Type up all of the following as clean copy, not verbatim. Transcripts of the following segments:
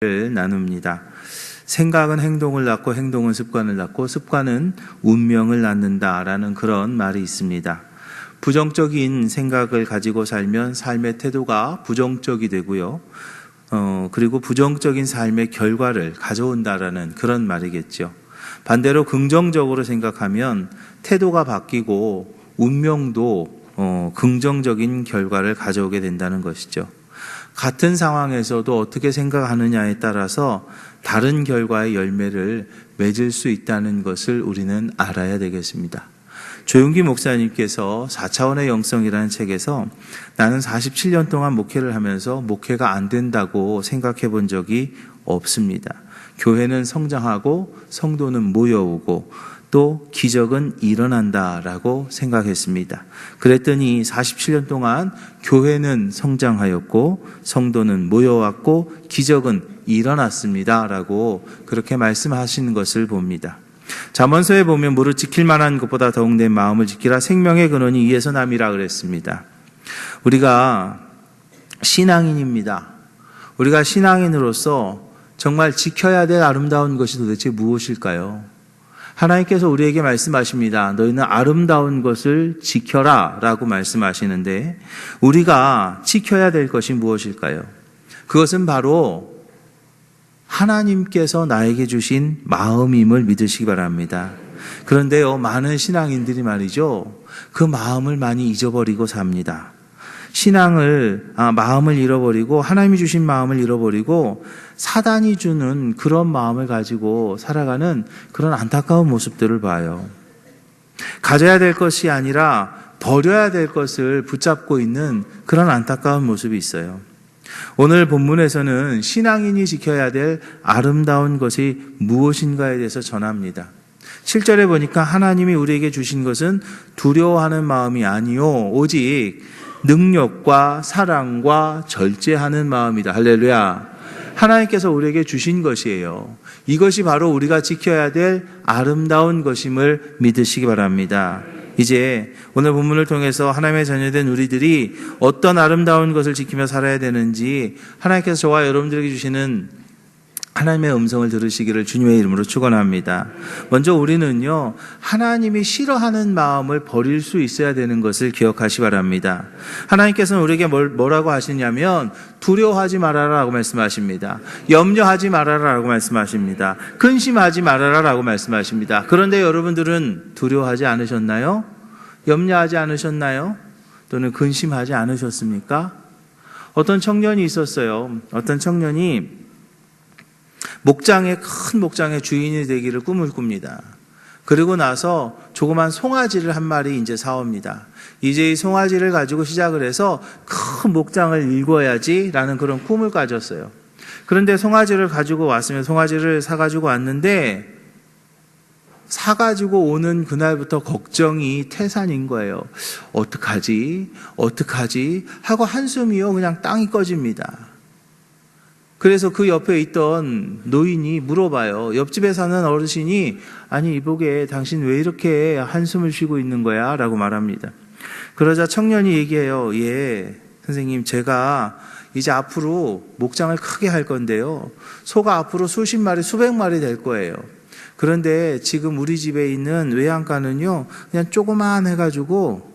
를 나눕니다. 생각은 행동을 낳고 행동은 습관을 낳고 습관은 운명을 낳는다라는 그런 말이 있습니다. 부정적인 생각을 가지고 살면 삶의 태도가 부정적이 되고요. 그리고 부정적인 삶의 결과를 가져온다라는 그런 말이겠죠. 반대로 긍정적으로 생각하면 태도가 바뀌고 운명도 긍정적인 결과를 가져오게 된다는 것이죠. 같은 상황에서도 어떻게 생각하느냐에 따라서 다른 결과의 열매를 맺을 수 있다는 것을 우리는 알아야 되겠습니다. 조용기 목사님께서 4차원의 영성이라는 책에서 나는 47년 동안 목회를 하면서 목회가 안 된다고 생각해 본 적이 없습니다. 교회는 성장하고 성도는 모여오고 또 기적은 일어난다라고 생각했습니다. 그랬더니 47년 동안 교회는 성장하였고 성도는 모여왔고 기적은 일어났습니다라고 그렇게 말씀하시는 것을 봅니다. 잠언서에 보면 무릇 지킬 만한 것보다 더욱 내 마음을 지키라. 생명의 근원이 이에서 남이라 그랬습니다. 우리가 신앙인입니다. 우리가 신앙인으로서 정말 지켜야 될 아름다운 것이 도대체 무엇일까요? 하나님께서 우리에게 말씀하십니다. 너희는 아름다운 것을 지켜라 라고 말씀하시는데 우리가 지켜야 될 것이 무엇일까요? 그것은 바로 하나님께서 나에게 주신 마음임을 믿으시기 바랍니다. 그런데요, 많은 신앙인들이 말이죠, 그 마음을 많이 잊어버리고 삽니다. 마음을 잃어버리고 하나님이 주신 마음을 잃어버리고 사단이 주는 그런 마음을 가지고 살아가는 그런 안타까운 모습들을 봐요. 가져야 될 것이 아니라 버려야 될 것을 붙잡고 있는 그런 안타까운 모습이 있어요. 오늘 본문에서는 신앙인이 지켜야 될 아름다운 것이 무엇인가에 대해서 전합니다. 7절에 보니까 하나님이 우리에게 주신 것은 두려워하는 마음이 아니요 오직 능력과 사랑과 절제하는 마음이다. 할렐루야. 하나님께서 우리에게 주신 것이에요. 이것이 바로 우리가 지켜야 될 아름다운 것임을 믿으시기 바랍니다. 이제 오늘 본문을 통해서 하나님의 자녀된 우리들이 어떤 아름다운 것을 지키며 살아야 되는지 하나님께서 저와 여러분들에게 주시는 하나님의 음성을 들으시기를 주님의 이름으로 축원합니다. 먼저 우리는요, 하나님이 싫어하는 마음을 버릴 수 있어야 되는 것을 기억하시 바랍니다. 하나님께서는 우리에게 뭐라고 하시냐면 두려워하지 말아라라고 말씀하십니다. 염려하지 말아라라고 말씀하십니다. 근심하지 말아라라고 말씀하십니다. 그런데 여러분들은 두려워하지 않으셨나요? 염려하지 않으셨나요? 또는 근심하지 않으셨습니까? 어떤 청년이 있었어요. 어떤 청년이 큰 목장의 주인이 되기를 꿈을 꿉니다. 그리고 나서 조그만 송아지를 한 마리 이제 사옵니다. 이제 이 송아지를 가지고 시작을 해서 큰 목장을 일궈야지라는 그런 꿈을 가졌어요. 그런데 송아지를 가지고 왔으면 송아지를 사가지고 왔는데 사가지고 오는 그날부터 걱정이 태산인 거예요. 어떡하지 하고 한숨이요 그냥 땅이 꺼집니다. 그래서 그 옆에 있던 노인이 물어봐요. 옆집에 사는 어르신이 아니 이보게 당신 왜 이렇게 한숨을 쉬고 있는 거야? 라고 말합니다. 그러자 청년이 얘기해요. 예, 선생님 제가 이제 앞으로 목장을 크게 할 건데요. 소가 앞으로 수십 마리, 수백 마리 될 거예요. 그런데 지금 우리 집에 있는 외양간은요. 그냥 조그만 해가지고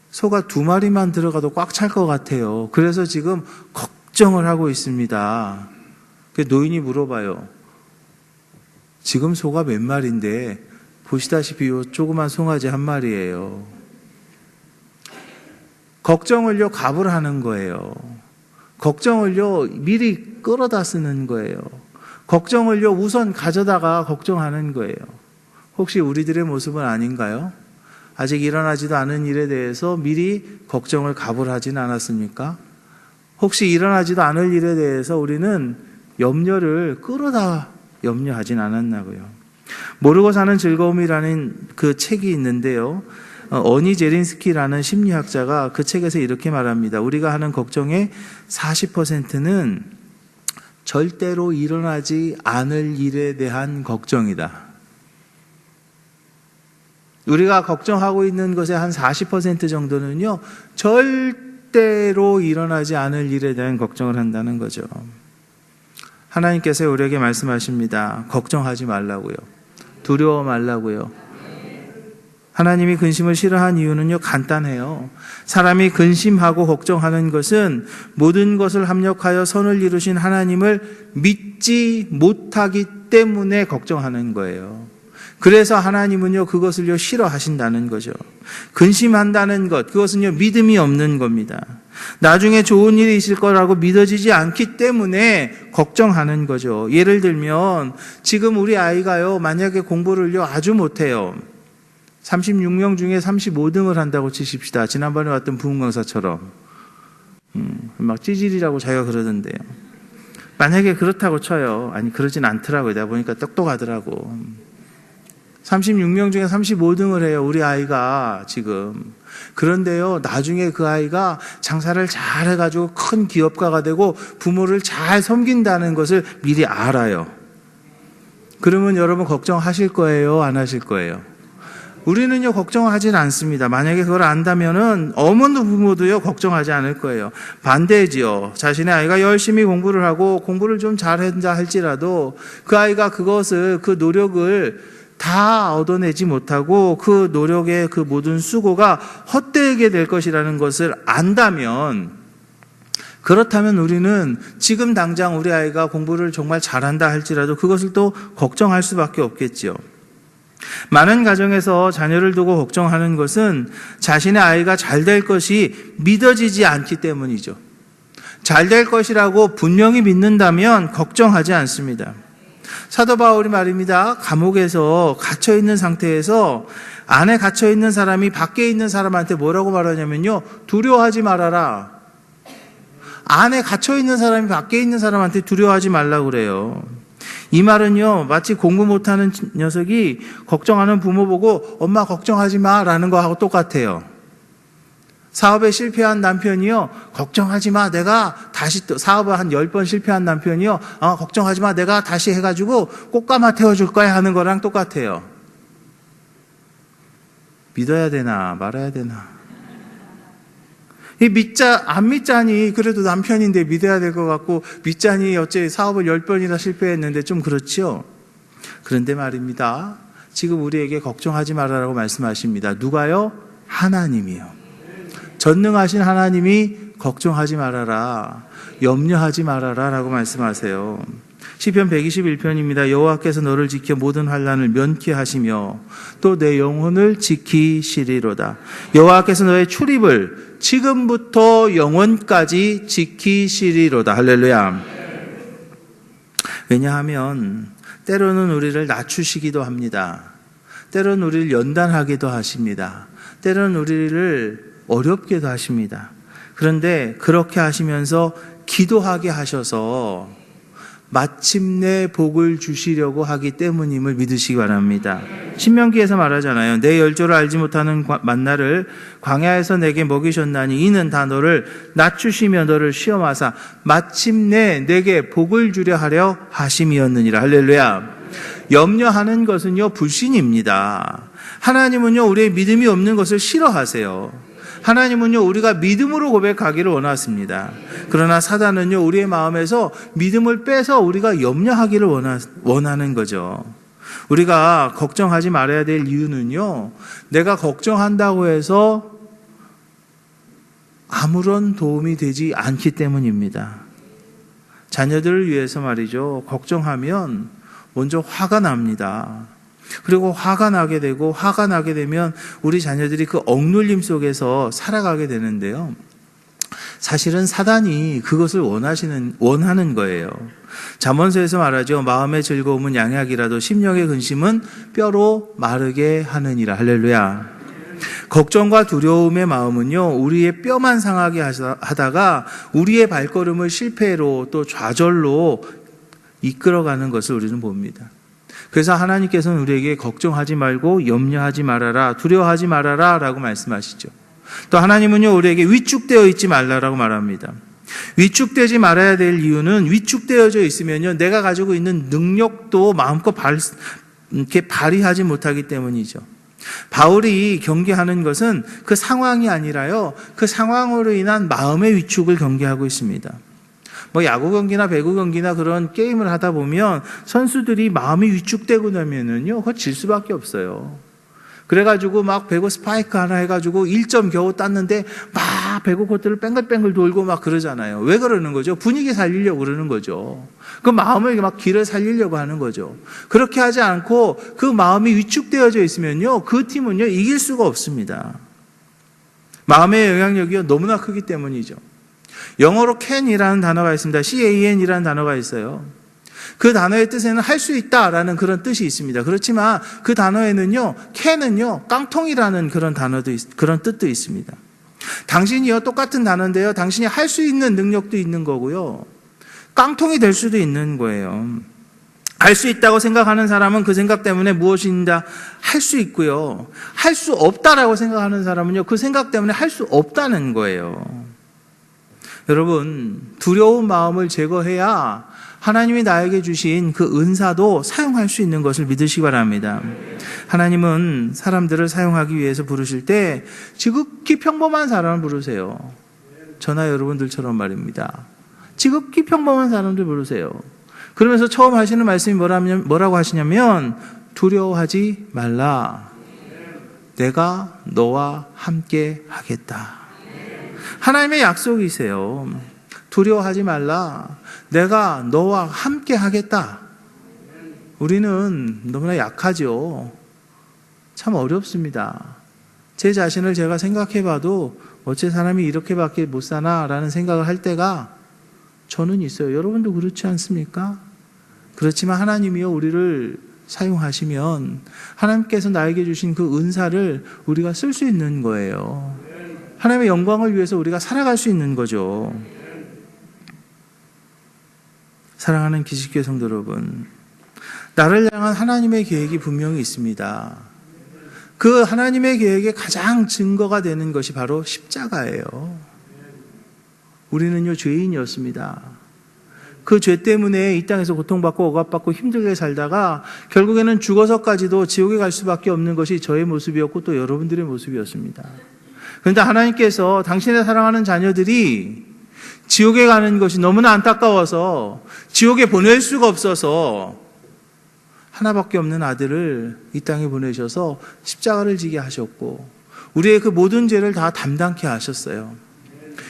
소가 2마리만 들어가도 꽉 찰 것 같아요. 그래서 지금 걱정을 하고 있습니다. 노인이 물어봐요. 지금 소가 몇 마리인데 보시다시피 요 조그만 송아지 한 마리예요. 걱정을요 갑을 하는 거예요. 걱정을요 미리 끌어다 쓰는 거예요. 걱정을요 우선 가져다가 걱정하는 거예요. 혹시 우리들의 모습은 아닌가요? 아직 일어나지도 않은 일에 대해서 미리 걱정을 갑을 하진 않았습니까? 혹시 일어나지도 않을 일에 대해서 우리는 염려를 끌어다 염려하진 않았나고요. 모르고 사는 즐거움이라는 그 책이 있는데요. 어니 제린스키라는 심리학자가 그 책에서 이렇게 말합니다. 우리가 하는 걱정의 40%는 절대로 일어나지 않을 일에 대한 걱정이다. 우리가 걱정하고 있는 것의 한 40% 정도는요. 절대로 일어나지 않을 일에 대한 걱정을 한다는 거죠. 하나님께서 우리에게 말씀하십니다. 걱정하지 말라고요. 두려워 말라고요. 하나님이 근심을 싫어한 이유는요, 간단해요. 사람이 근심하고 걱정하는 것은 모든 것을 합력하여 선을 이루신 하나님을 믿지 못하기 때문에 걱정하는 거예요. 그래서 하나님은요, 그것을요, 싫어하신다는 거죠. 근심한다는 것, 그것은요, 믿음이 없는 겁니다. 나중에 좋은 일이 있을 거라고 믿어지지 않기 때문에 걱정하는 거죠. 예를 들면, 지금 우리 아이가요, 만약에 공부를요, 아주 못해요. 36명 중에 35등을 한다고 치십시다. 지난번에 왔던 부흥 강사처럼. 막 찌질이라고 자기가 그러던데요. 만약에 그렇다고 쳐요. 아니, 그러진 않더라고요. 내가 보니까 똑똑하더라고. 36명 중에 35등을 해요. 우리 아이가 지금. 그런데요, 나중에 그 아이가 장사를 잘 해가지고 큰 기업가가 되고 부모를 잘 섬긴다는 것을 미리 알아요. 그러면 여러분 걱정하실 거예요? 안 하실 거예요? 우리는요, 걱정하진 않습니다. 만약에 그걸 안다면은 어머니 부모도요, 걱정하지 않을 거예요. 반대지요. 자신의 아이가 열심히 공부를 하고 공부를 좀 잘한다 할지라도 그 아이가 그것을, 그 노력을 다 얻어내지 못하고 그 노력의 그 모든 수고가 헛되게 될 것이라는 것을 안다면, 그렇다면 우리는 지금 당장 우리 아이가 공부를 정말 잘한다 할지라도 그것을 또 걱정할 수밖에 없겠지요. 많은 가정에서 자녀를 두고 걱정하는 것은 자신의 아이가 잘 될 것이 믿어지지 않기 때문이죠. 잘 될 것이라고 분명히 믿는다면 걱정하지 않습니다. 사도 바울이 말입니다. 감옥에서 갇혀있는 상태에서 안에 갇혀있는 사람이 밖에 있는 사람한테 뭐라고 말하냐면요, 두려워하지 말아라. 안에 갇혀있는 사람이 밖에 있는 사람한테 두려워하지 말라고 그래요. 이 말은요, 마치 공부 못하는 녀석이 걱정하는 부모 보고 엄마 걱정하지 마 라는 거하고 똑같아요. 사업에 실패한 남편이요, 걱정하지 마, 내가 다시 또 사업을 한 10번 실패한 남편이요, 걱정하지 마, 내가 다시 해가지고 꽃가마 태워줄 거야 하는 거랑 똑같아요. 믿어야 되나 말아야 되나. 안 믿자니 그래도 남편인데 믿어야 될 것 같고, 믿자니 어째 사업을 10번이나 실패했는데 좀 그렇지요. 그런데 말입니다, 지금 우리에게 걱정하지 말아라고 말씀하십니다. 누가요? 하나님이요. 전능하신 하나님이 걱정하지 말아라, 염려하지 말아라 라고 말씀하세요. 시편 121편입니다. 여호와께서 너를 지켜 모든 환난을 면케 하시며 또 내 영혼을 지키시리로다. 여호와께서 너의 출입을 지금부터 영원까지 지키시리로다. 할렐루야. 왜냐하면 때로는 우리를 낮추시기도 합니다. 때로는 우리를 연단하기도 하십니다. 때로는 우리를 어렵게도 하십니다. 그런데 그렇게 하시면서 기도하게 하셔서 마침내 복을 주시려고 하기 때문임을 믿으시기 바랍니다. 신명기에서 말하잖아요. 내 열조를 알지 못하는 만나를 광야에서 내게 먹이셨나니 이는 다 너를 낮추시며 너를 시험하사 마침내 내게 복을 주려 하려 하심이었느니라. 할렐루야. 염려하는 것은요, 불신입니다. 하나님은요, 우리의 믿음이 없는 것을 싫어하세요. 하나님은요, 우리가 믿음으로 고백하기를 원하십니다. 그러나 사단은요, 우리의 마음에서 믿음을 빼서 우리가 염려하기를 원하는 거죠. 우리가 걱정하지 말아야 될 이유는요, 내가 걱정한다고 해서 아무런 도움이 되지 않기 때문입니다. 자녀들을 위해서 말이죠, 걱정하면 먼저 화가 납니다. 그리고 화가 나게 되면 우리 자녀들이 그 억눌림 속에서 살아가게 되는데요. 사실은 사단이 그것을 원하는 거예요. 잠언서에서 말하죠. 마음의 즐거움은 양약이라도 심령의 근심은 뼈로 마르게 하느니라. 할렐루야. 걱정과 두려움의 마음은요, 우리의 뼈만 상하게 하다가 우리의 발걸음을 실패로 또 좌절로 이끌어가는 것을 우리는 봅니다. 그래서 하나님께서는 우리에게 걱정하지 말고 염려하지 말아라, 두려워하지 말아라 라고 말씀하시죠. 또 하나님은요, 우리에게 위축되어 있지 말라라고 말합니다. 위축되지 말아야 될 이유는 위축되어져 있으면요, 내가 가지고 있는 능력도 마음껏 이렇게 발휘하지 못하기 때문이죠. 바울이 경계하는 것은 그 상황이 아니라요, 그 상황으로 인한 마음의 위축을 경계하고 있습니다. 뭐 야구 경기나 배구 경기나 그런 게임을 하다 보면 선수들이 마음이 위축되고 나면은요, 그거 질 수밖에 없어요. 그래가지고 막 배구 스파이크 하나 해가지고 1점 겨우 땄는데 막 배구 코트를 뺑글뺑글 돌고 막 그러잖아요. 왜 그러는 거죠? 분위기 살리려고 그러는 거죠. 그 마음을 막 기를 살리려고 하는 거죠. 그렇게 하지 않고 그 마음이 위축되어져 있으면요, 그 팀은요, 이길 수가 없습니다. 마음의 영향력이 너무나 크기 때문이죠. 영어로 can이라는 단어가 있습니다. can이라는 단어가 있어요. 그 단어의 뜻에는 할 수 있다라는 그런 뜻이 있습니다. 그렇지만 그 단어에는요, can은요, 깡통이라는 그런 단어도 그런 뜻도 있습니다. 당신이요, 똑같은 단어인데요, 당신이 할 수 있는 능력도 있는 거고요, 깡통이 될 수도 있는 거예요. 할 수 있다고 생각하는 사람은 그 생각 때문에 무엇인가 할 수 있고요, 할 수 없다라고 생각하는 사람은요, 그 생각 때문에 할 수 없다는 거예요. 여러분, 두려운 마음을 제거해야 하나님이 나에게 주신 그 은사도 사용할 수 있는 것을 믿으시기 바랍니다. 하나님은 사람들을 사용하기 위해서 부르실 때 지극히 평범한 사람을 부르세요. 저나 여러분들처럼 말입니다. 지극히 평범한 사람들 부르세요. 그러면서 처음 하시는 말씀이 뭐라고 하시냐면, 두려워하지 말라. 내가 너와 함께 하겠다. 하나님의 약속이세요. 두려워하지 말라. 내가 너와 함께 하겠다. 우리는 너무나 약하죠. 참 어렵습니다. 제 자신을 제가 생각해 봐도 어째 사람이 이렇게밖에 못 사나라는 생각을 할 때가 저는 있어요. 여러분도 그렇지 않습니까? 그렇지만 하나님이요, 우리를 사용하시면 하나님께서 나에게 주신 그 은사를 우리가 쓸 수 있는 거예요. 하나님의 영광을 위해서 우리가 살아갈 수 있는 거죠. 사랑하는 기식교회 성도 여러분, 나를 향한 하나님의 계획이 분명히 있습니다. 그 하나님의 계획의 가장 증거가 되는 것이 바로 십자가예요. 우리는요, 죄인이었습니다. 그 죄 때문에 이 땅에서 고통받고 억압받고 힘들게 살다가 결국에는 죽어서까지도 지옥에 갈 수밖에 없는 것이 저의 모습이었고 또 여러분들의 모습이었습니다. 그런데 하나님께서 당신의 사랑하는 자녀들이 지옥에 가는 것이 너무나 안타까워서 지옥에 보낼 수가 없어서 하나밖에 없는 아들을 이 땅에 보내셔서 십자가를 지게 하셨고 우리의 그 모든 죄를 다 담당케 하셨어요.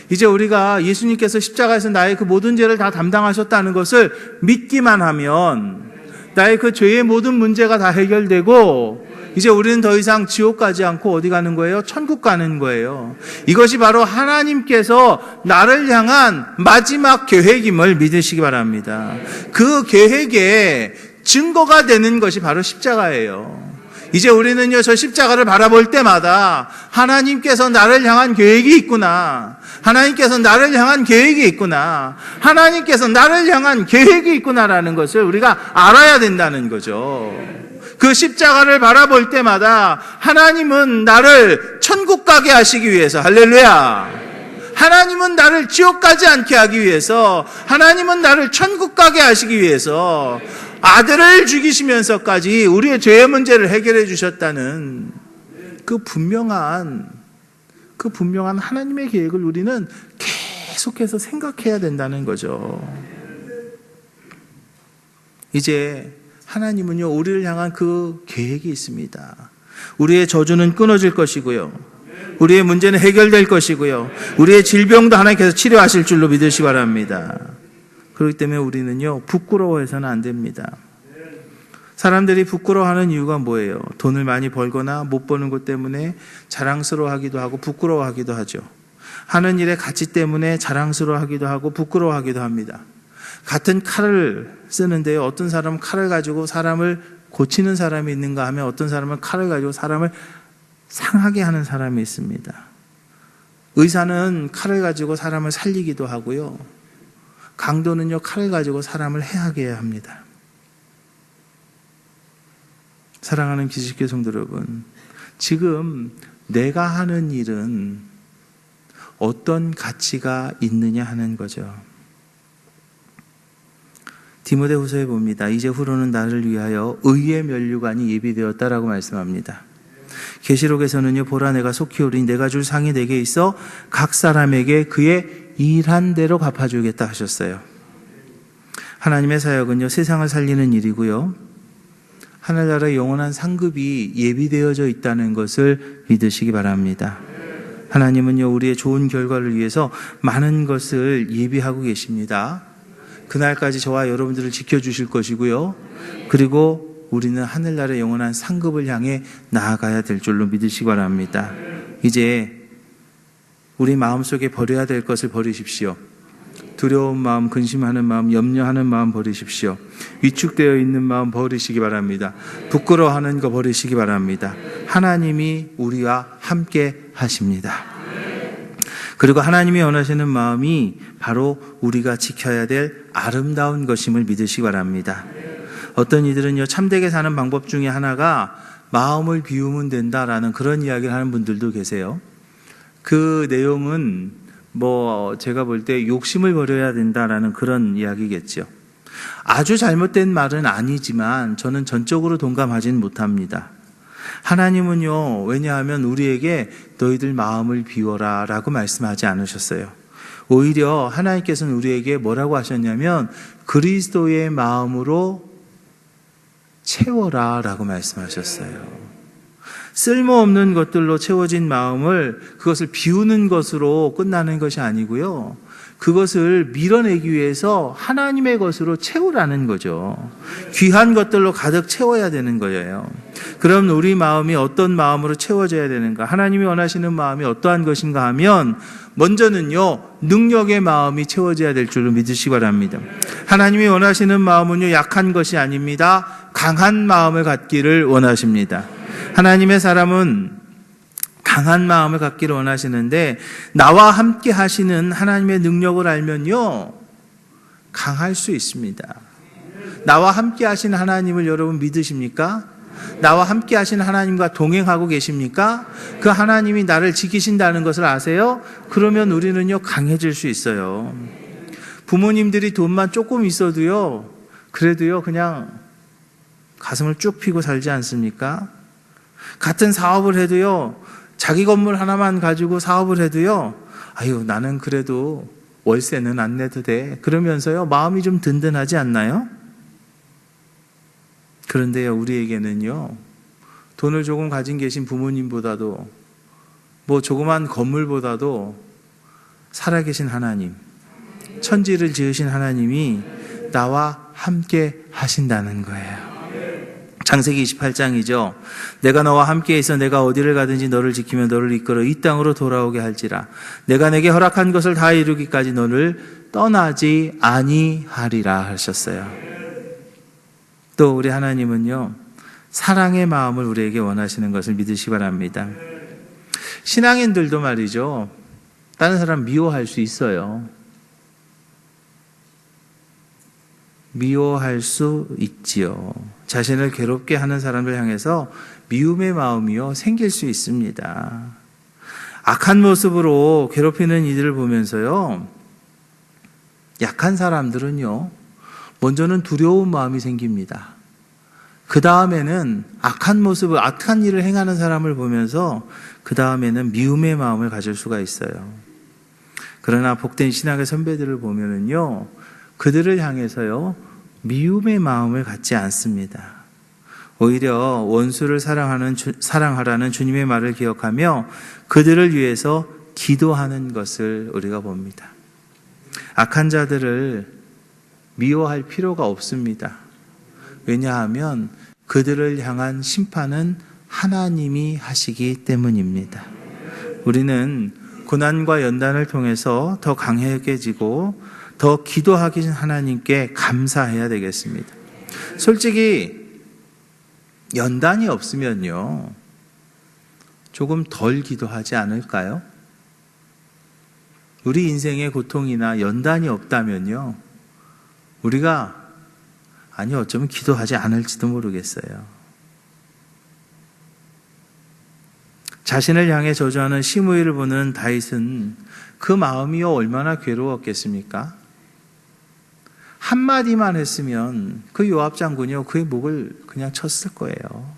이제 우리가 예수님께서 십자가에서 나의 그 모든 죄를 다 담당하셨다는 것을 믿기만 하면 나의 그 죄의 모든 문제가 다 해결되고 이제 우리는 더 이상 지옥 가지 않고 어디 가는 거예요? 천국 가는 거예요. 이것이 바로 하나님께서 나를 향한 마지막 계획임을 믿으시기 바랍니다. 그 계획의 증거가 되는 것이 바로 십자가예요. 이제 우리는요, 저 십자가를 바라볼 때마다 하나님께서 나를 향한 계획이 있구나. 하나님께서 나를 향한 계획이 있구나. 하나님께서 나를 향한 계획이 있구나라는 것을 우리가 알아야 된다는 거죠. 그 십자가를 바라볼 때마다 하나님은 나를 천국 가게 하시기 위해서, 할렐루야. 하나님은 나를 지옥 가지 않게 하기 위해서, 하나님은 나를 천국 가게 하시기 위해서 아들을 죽이시면서까지 우리의 죄의 문제를 해결해 주셨다는 그 분명한 하나님의 계획을 우리는 계속해서 생각해야 된다는 거죠. 이제 하나님은요, 우리를 향한 그 계획이 있습니다. 우리의 저주는 끊어질 것이고요, 우리의 문제는 해결될 것이고요, 우리의 질병도 하나님께서 치료하실 줄로 믿으시기 바랍니다. 그렇기 때문에 우리는요, 부끄러워해서는 안 됩니다. 사람들이 부끄러워하는 이유가 뭐예요? 돈을 많이 벌거나 못 버는 것 때문에 자랑스러워하기도 하고 부끄러워하기도 하죠. 하는 일의 가치 때문에 자랑스러워하기도 하고 부끄러워하기도 합니다. 같은 칼을 쓰는데요, 어떤 사람은 칼을 가지고 사람을 고치는 사람이 있는가 하면 어떤 사람은 칼을 가지고 사람을 상하게 하는 사람이 있습니다. 의사는 칼을 가지고 사람을 살리기도 하고요, 강도는요, 칼을 가지고 사람을 해하게 합니다. 사랑하는 기식교회 성도 여러분, 지금 내가 하는 일은 어떤 가치가 있느냐 하는 거죠. 디모데후서에 봅니다. 이제 후로는 나를 위하여 의의 면류관이 예비되었다라고 말씀합니다. 계시록에서는요, 보라 내가 속히 오리니 내가 줄 상이 내게 있어 각 사람에게 그의 일한 대로 갚아주겠다 하셨어요. 하나님의 사역은요, 세상을 살리는 일이고요, 하늘나라의 영원한 상급이 예비되어져 있다는 것을 믿으시기 바랍니다. 하나님은요, 우리의 좋은 결과를 위해서 많은 것을 예비하고 계십니다. 그날까지 저와 여러분들을 지켜주실 것이고요, 그리고 우리는 하늘나라의 영원한 상급을 향해 나아가야 될 줄로 믿으시기 바랍니다. 이제 우리 마음속에 버려야 될 것을 버리십시오. 두려운 마음, 근심하는 마음, 염려하는 마음 버리십시오. 위축되어 있는 마음 버리시기 바랍니다. 부끄러워하는 거 버리시기 바랍니다. 하나님이 우리와 함께 하십니다. 그리고 하나님이 원하시는 마음이 바로 우리가 지켜야 될 아름다운 것임을 믿으시기 바랍니다. 어떤 이들은요, 참되게 사는 방법 중에 하나가 마음을 비우면 된다라는 그런 이야기를 하는 분들도 계세요. 그 내용은 제가 볼 때 욕심을 버려야 된다라는 그런 이야기겠죠. 아주 잘못된 말은 아니지만 저는 전적으로 동감하진 못합니다. 하나님은요, 왜냐하면 우리에게 너희들 마음을 비워라 라고 말씀하지 않으셨어요. 오히려 하나님께서는 우리에게 뭐라고 하셨냐면 그리스도의 마음으로 채워라 라고 말씀하셨어요. 쓸모없는 것들로 채워진 마음을, 그것을 비우는 것으로 끝나는 것이 아니고요, 그것을 밀어내기 위해서 하나님의 것으로 채우라는 거죠. 귀한 것들로 가득 채워야 되는 거예요. 그럼 우리 마음이 어떤 마음으로 채워져야 되는가? 하나님이 원하시는 마음이 어떠한 것인가 하면 먼저는요, 능력의 마음이 채워져야 될 줄로 믿으시기 바랍니다. 하나님이 원하시는 마음은요, 약한 것이 아닙니다. 강한 마음을 갖기를 원하십니다. 하나님의 사람은 강한 마음을 갖기를 원하시는데, 나와 함께 하시는 하나님의 능력을 알면요, 강할 수 있습니다. 나와 함께 하시는 하나님을 여러분 믿으십니까? 나와 함께 하시는 하나님과 동행하고 계십니까? 그 하나님이 나를 지키신다는 것을 아세요? 그러면 우리는요, 강해질 수 있어요. 부모님들이 돈만 조금 있어도요, 그래도요, 그냥 가슴을 쭉 펴고 살지 않습니까? 같은 사업을 해도요, 자기 건물 하나만 가지고 사업을 해도요, 아유, 나는 그래도 월세는 안 내도 돼. 그러면서요, 마음이 좀 든든하지 않나요? 그런데요, 우리에게는요, 돈을 조금 가진 계신 부모님보다도, 조그만 건물보다도 살아계신 하나님, 천지를 지으신 하나님이 나와 함께 하신다는 거예요. 창세기 28장이죠. 내가 너와 함께 있어 내가 어디를 가든지 너를 지키며 너를 이끌어 이 땅으로 돌아오게 할지라. 내가 내게 허락한 것을 다 이루기까지 너를 떠나지 아니하리라 하셨어요. 또 우리 하나님은요, 사랑의 마음을 우리에게 원하시는 것을 믿으시기 바랍니다. 신앙인들도 말이죠, 다른 사람 미워할 수 있어요. 미워할 수 있지요. 자신을 괴롭게 하는 사람을 향해서 미움의 마음이요, 생길 수 있습니다. 악한 모습으로 괴롭히는 이들을 보면서요, 약한 사람들은요, 먼저는 두려운 마음이 생깁니다. 그 다음에는 악한 모습을, 악한 일을 행하는 사람을 보면서 그 다음에는 미움의 마음을 가질 수가 있어요. 그러나 복된 신학의 선배들을 보면은요, 그들을 향해서요, 미움의 마음을 갖지 않습니다. 오히려 원수를 사랑하라는 주님의 말을 기억하며 그들을 위해서 기도하는 것을 우리가 봅니다. 악한 자들을 미워할 필요가 없습니다. 왜냐하면 그들을 향한 심판은 하나님이 하시기 때문입니다. 우리는 고난과 연단을 통해서 더 강해지고 더 기도하기 전 하나님께 감사해야 되겠습니다. 솔직히 연단이 없으면요, 조금 덜 기도하지 않을까요? 우리 인생의 고통이나 연단이 없다면요, 우리가 어쩌면 기도하지 않을지도 모르겠어요. 자신을 향해 저주하는 시므이를 보는 다윗은 그 마음이요, 얼마나 괴로웠겠습니까? 한마디만 했으면 그 요압 장군이요, 그의 목을 그냥 쳤을 거예요.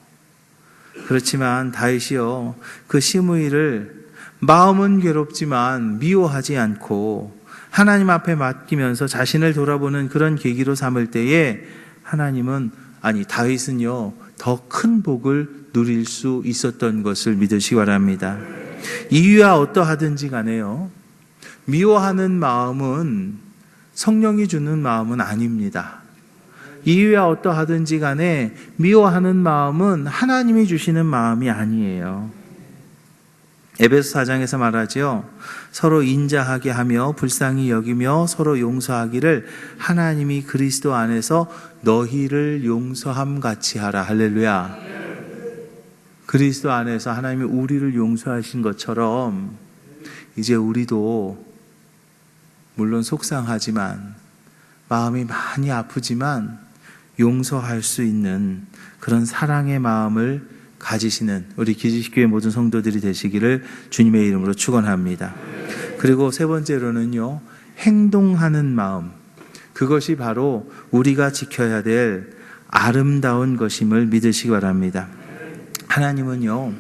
그렇지만 다윗이요, 그 시므이를 마음은 괴롭지만 미워하지 않고 하나님 앞에 맡기면서 자신을 돌아보는 그런 계기로 삼을 때에 다윗은요, 더 큰 복을 누릴 수 있었던 것을 믿으시기 바랍니다. 이유야 어떠하든지 간에요, 미워하는 마음은 성령이 주는 마음은 아닙니다. 이유야 어떠하든지 간에 미워하는 마음은 하나님이 주시는 마음이 아니에요. 에베소 4장에서 말하죠. 서로 인자하게 하며 불쌍히 여기며 서로 용서하기를 하나님이 그리스도 안에서 너희를 용서함 같이 하라. 할렐루야. 그리스도 안에서 하나님이 우리를 용서하신 것처럼 이제 우리도 물론 속상하지만 마음이 많이 아프지만 용서할 수 있는 그런 사랑의 마음을 가지시는 우리 기지식교회 모든 성도들이 되시기를 주님의 이름으로 축원합니다. 그리고 세 번째로는요, 행동하는 마음. 그것이 바로 우리가 지켜야 될 아름다운 것임을 믿으시기 바랍니다. 하나님은요,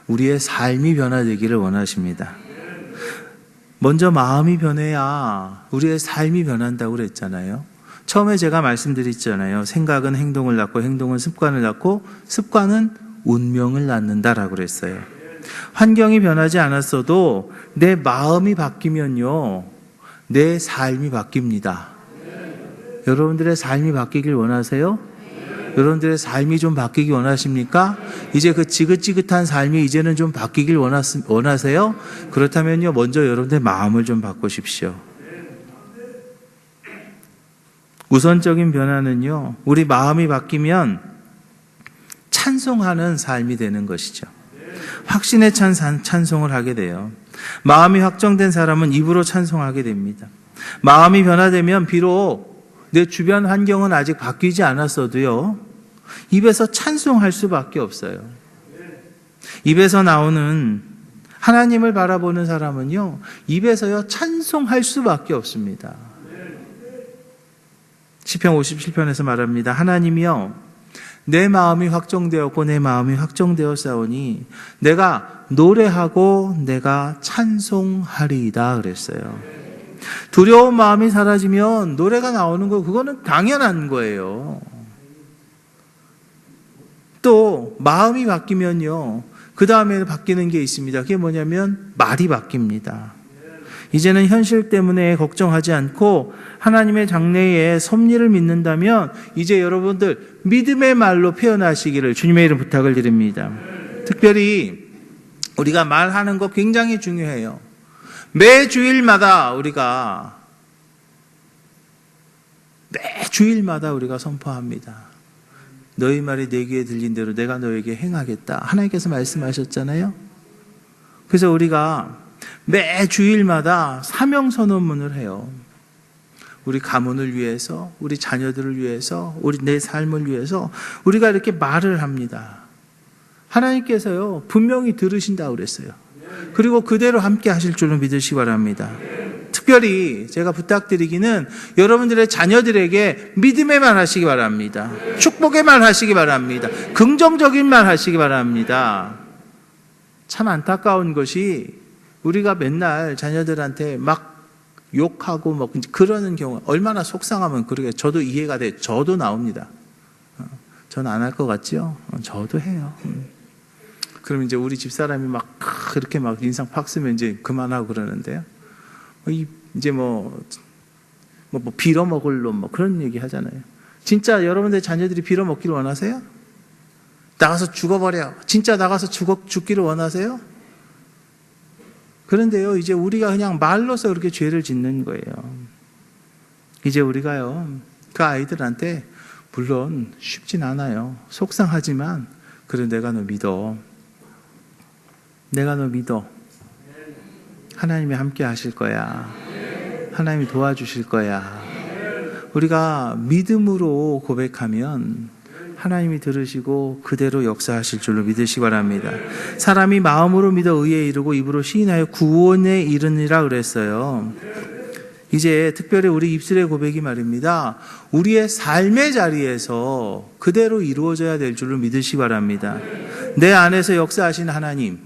우리의 삶이 변화되기를 원하십니다. 먼저 마음이 변해야 우리의 삶이 변한다고 그랬잖아요. 처음에 제가 말씀드렸잖아요. 생각은 행동을 낳고 행동은 습관을 낳고 습관은 운명을 낳는다라고 그랬어요. 환경이 변하지 않았어도 내 마음이 바뀌면요, 내 삶이 바뀝니다. 여러분들의 삶이 바뀌길 원하세요? 여러분들의 삶이 좀 바뀌기 원하십니까? 이제 그 지긋지긋한 삶이 이제는 좀 바뀌길 원하세요? 그렇다면요, 먼저 여러분들의 마음을 좀 바꾸십시오. 우선적인 변화는요, 우리 마음이 바뀌면 찬송하는 삶이 되는 것이죠. 확신에 찬 찬송을 하게 돼요. 마음이 확정된 사람은 입으로 찬송하게 됩니다. 마음이 변화되면 비록 내 주변 환경은 아직 바뀌지 않았어도요, 입에서 찬송할 수밖에 없어요. 입에서 나오는 하나님을 바라보는 사람은요, 입에서요 찬송할 수밖에 없습니다. 시편 57편에서 말합니다. 하나님이여, 내 마음이 확정되었고 내 마음이 확정되었사오니 내가 노래하고 내가 찬송하리이다 그랬어요. 두려운 마음이 사라지면 노래가 나오는 거, 그거는 당연한 거예요. 또 마음이 바뀌면요, 그 다음에 바뀌는 게 있습니다. 그게 뭐냐면 말이 바뀝니다. 이제는 현실 때문에 걱정하지 않고 하나님의 장래에 섭리를 믿는다면 이제 여러분들 믿음의 말로 표현하시기를 주님의 이름 부탁을 드립니다. 특별히 우리가 말하는 거 굉장히 중요해요. 매 주일마다 우리가 선포합니다. 너희 말이 내 귀에 들린 대로 내가 너에게 행하겠다. 하나님께서 말씀하셨잖아요. 그래서 우리가 매 주일마다 사명선언문을 해요. 우리 가문을 위해서, 우리 자녀들을 위해서, 내 삶을 위해서 우리가 이렇게 말을 합니다. 하나님께서요, 분명히 들으신다고 그랬어요. 그리고 그대로 함께 하실 줄로 믿으시기 바랍니다. 특별히 제가 부탁드리기는 여러분들의 자녀들에게 믿음의 말 하시기 바랍니다. 축복의 말 하시기 바랍니다. 긍정적인 말 하시기 바랍니다. 참 안타까운 것이 우리가 맨날 자녀들한테 막 욕하고 막 그러는 경우, 얼마나 속상하면 그러게. 저도 이해가 돼. 저도 나옵니다. 저는 안 할 것 같죠? 저도 해요. 그럼 이제 우리 집사람이 막 그렇게 막 인상 팍 쓰면 이제 그만하고 그러는데요. 이제 빌어먹을 놈 뭐 그런 얘기 하잖아요. 진짜 여러분들 자녀들이 빌어먹기를 원하세요? 나가서 죽어버려. 진짜 나가서 죽기를 원하세요? 그런데요, 이제 우리가 그냥 말로서 그렇게 죄를 짓는 거예요. 이제 우리가요, 그 아이들한테 물론 쉽진 않아요. 속상하지만, 그래, 내가 너 믿어. 내가 너 믿어. 하나님이 함께 하실 거야. 하나님이 도와주실 거야. 우리가 믿음으로 고백하면 하나님이 들으시고 그대로 역사하실 줄로 믿으시기 바랍니다. 사람이 마음으로 믿어 의에 이르고 입으로 시인하여 구원에 이르니라 그랬어요. 이제 특별히 우리 입술의 고백이 말입니다. 우리의 삶의 자리에서 그대로 이루어져야 될 줄로 믿으시기 바랍니다. 내 안에서 역사하신 하나님,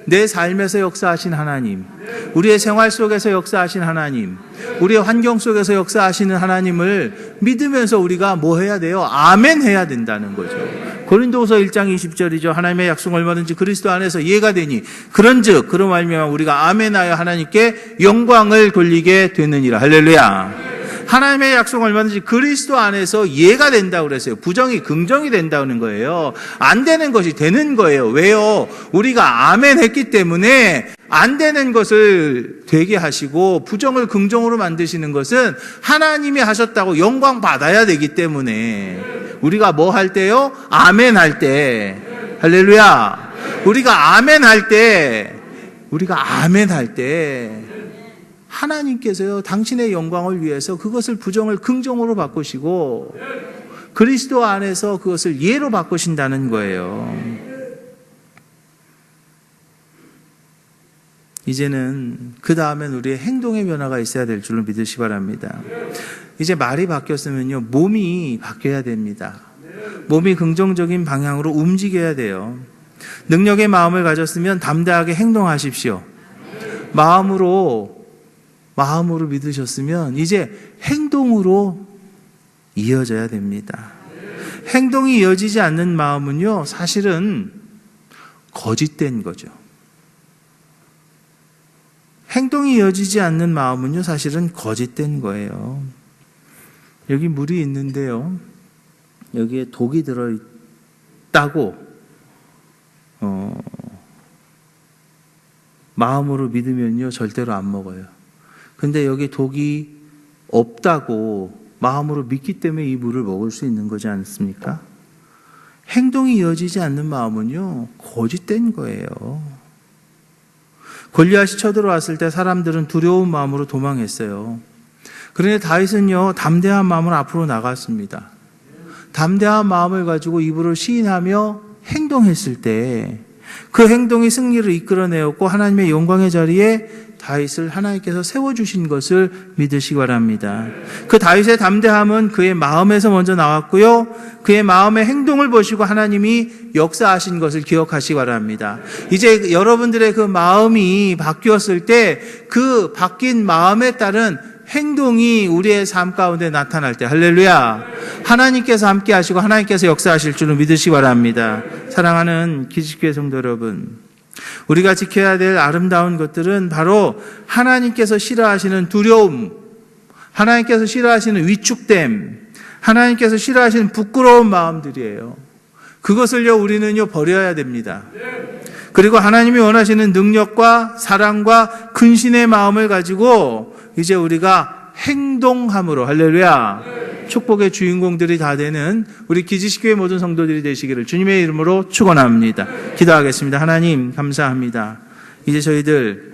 내 삶에서 역사하신 하나님, 우리의 생활 속에서 역사하신 하나님, 우리의 환경 속에서 역사하시는 하나님을 믿으면서 우리가 뭐 해야 돼요? 아멘 해야 된다는 거죠. 고린도후서 1장 20절이죠. 하나님의 약속은 얼마든지 그리스도 안에서 이해가 되니 그런즉 그로 말미암아 우리가 아멘하여 하나님께 영광을 돌리게 되느니라. 할렐루야. 하나님의 약속은 얼마든지 그리스도 안에서 이해가 된다고 그랬어요. 부정이 긍정이 된다는 거예요. 안 되는 것이 되는 거예요. 왜요? 우리가 아멘 했기 때문에 안 되는 것을 되게 하시고 부정을 긍정으로 만드시는 것은 하나님이 하셨다고 영광 받아야 되기 때문에 우리가 뭐 할 때요? 아멘 할 때. 할렐루야. 우리가 아멘 할 때 하나님께서요, 당신의 영광을 위해서 그것을 부정을 긍정으로 바꾸시고 그리스도 안에서 그것을 예로 바꾸신다는 거예요. 이제는 그 다음엔 우리의 행동의 변화가 있어야 될 줄로 믿으시기 바랍니다. 이제 말이 바뀌었으면요, 몸이 바뀌어야 됩니다. 몸이 긍정적인 방향으로 움직여야 돼요. 능력의 마음을 가졌으면 담대하게 행동하십시오. 마음으로 믿으셨으면 이제 행동으로 이어져야 됩니다. 행동이 이어지지 않는 마음은요, 사실은 거짓된 거죠. 행동이 이어지지 않는 마음은요, 사실은 거짓된 거예요. 여기 물이 있는데요, 여기에 독이 들어있다고 마음으로 믿으면요, 절대로 안 먹어요. 근데 여기 독이 없다고 마음으로 믿기 때문에 이 물을 먹을 수 있는 거지 않습니까? 행동이 이어지지 않는 마음은요, 거짓된 거예요. 골리앗이 쳐들어왔을 때 사람들은 두려운 마음으로 도망했어요. 그런데 다윗은요, 담대한 마음으로 앞으로 나갔습니다. 담대한 마음을 가지고 이불을 시인하며 행동했을 때 그 행동이 승리를 이끌어내었고 하나님의 영광의 자리에 다윗을 하나님께서 세워주신 것을 믿으시기 바랍니다. 그 다윗의 담대함은 그의 마음에서 먼저 나왔고요, 그의 마음의 행동을 보시고 하나님이 역사하신 것을 기억하시기 바랍니다. 이제 여러분들의 그 마음이 바뀌었을 때 그 바뀐 마음에 따른 행동이 우리의 삶 가운데 나타날 때, 할렐루야, 하나님께서 함께 하시고 하나님께서 역사하실 줄을 믿으시기 바랍니다. 사랑하는 기지교회 성도 여러분, 우리가 지켜야 될 아름다운 것들은 바로 하나님께서 싫어하시는 두려움, 하나님께서 싫어하시는 위축됨, 하나님께서 싫어하시는 부끄러운 마음들이에요. 그것을요, 우리는요, 버려야 됩니다. 그리고 하나님이 원하시는 능력과 사랑과 근신의 마음을 가지고 이제 우리가 행동함으로, 할렐루야, 축복의 주인공들이 다 되는 우리 기지식교회 모든 성도들이 되시기를 주님의 이름으로 축원합니다. 기도하겠습니다. 하나님 감사합니다. 이제 저희들